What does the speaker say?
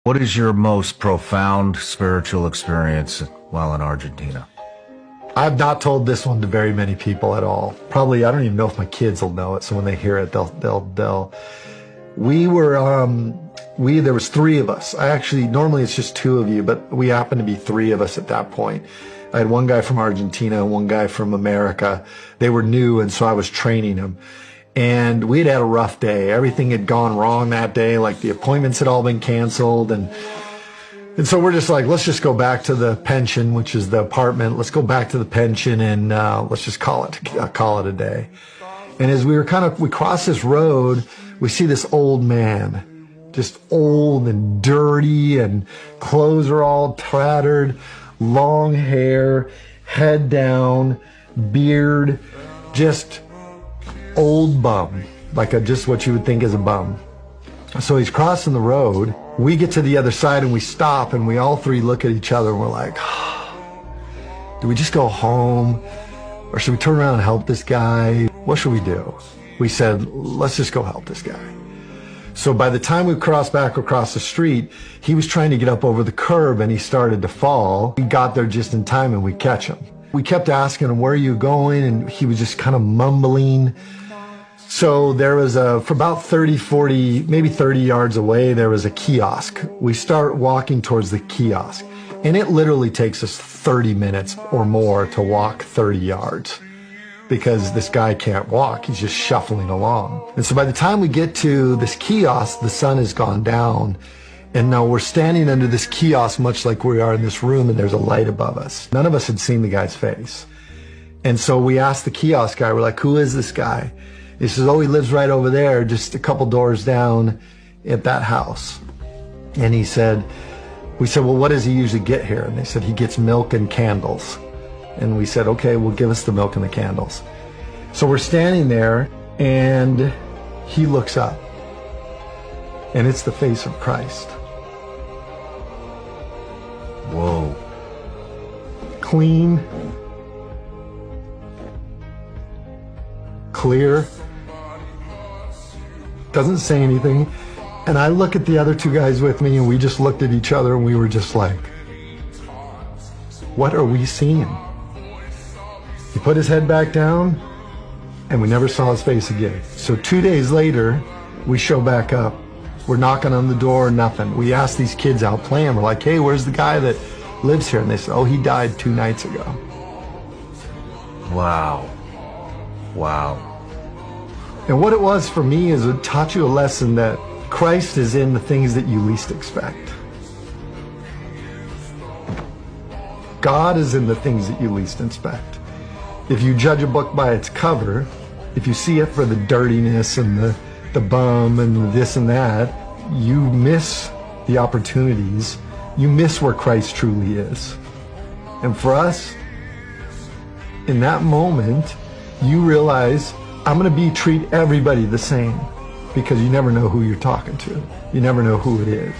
What is your most profound spiritual experience while in Argentina? I've not told this one to very many people at all. Probably, I don't even know if my kids will know it. So when they hear it, there was three of us. Normally it's just two of you, but we happened to be three of us at that point. I had one guy from Argentina, one guy from America. They were new, and so I was training them. And we'd had a rough day. Everything had gone wrong that day. Like the appointments had all been canceled. And so we're just like, let's just go back to the pension, which is the apartment. Let's go back to the pension and let's just call it a day. And as we crossed this road, we see this old man, just old and dirty, and clothes are all tattered, long hair, head down, beard, just old bum, like just what you would think is a bum. So he's crossing the road. We get to the other side and we stop, and we all three look at each other and we're like, do we just go home, or should we turn around and help this guy? What should we do? We said, let's just go help this guy. So by the time we crossed back across the street, he was trying to get up over the curb and he started to fall. We got there just in time and we catch him. We kept asking him, where are you going? And he was just kind of mumbling. So there was for about 30, 40, maybe 30 yards away, there was a kiosk. We start walking towards the kiosk, and it literally takes us 30 minutes or more to walk 30 yards because this guy can't walk. He's just shuffling along. And so by the time we get to this kiosk, the sun has gone down, and now we're standing under this kiosk much like we are in this room, and there's a light above us. None of us had seen the guy's face. And so we asked the kiosk guy, we're like, who is this guy? He says, oh, he lives right over there, just a couple doors down at that house. And we said, well, what does he usually get here? And they said, he gets milk and candles. And we said, okay, well, give us the milk and the candles. So we're standing there, and he looks up, and it's the face of Christ. Whoa. Clean, clear, doesn't say anything. And I look at the other two guys with me, and we just looked at each other, and we were just like, what are we seeing? He put his head back down, and we never saw his face again. So 2 days later, we show back up. We're knocking on the door, nothing. We asked these kids out playing. We're like, hey, where's the guy that lives here? And they said, oh, he died 2 nights ago. Wow. Wow. And what it was for me is it taught you a lesson that Christ is in the things that you least expect. God is in the things that you least expect. If you judge a book by its cover, if you see it for the dirtiness and the bum and this and that, you miss the opportunities. You miss where Christ truly is. And for us, in that moment, you realize, I'm going to treat everybody the same, because you never know who you're talking to. You never know who it is.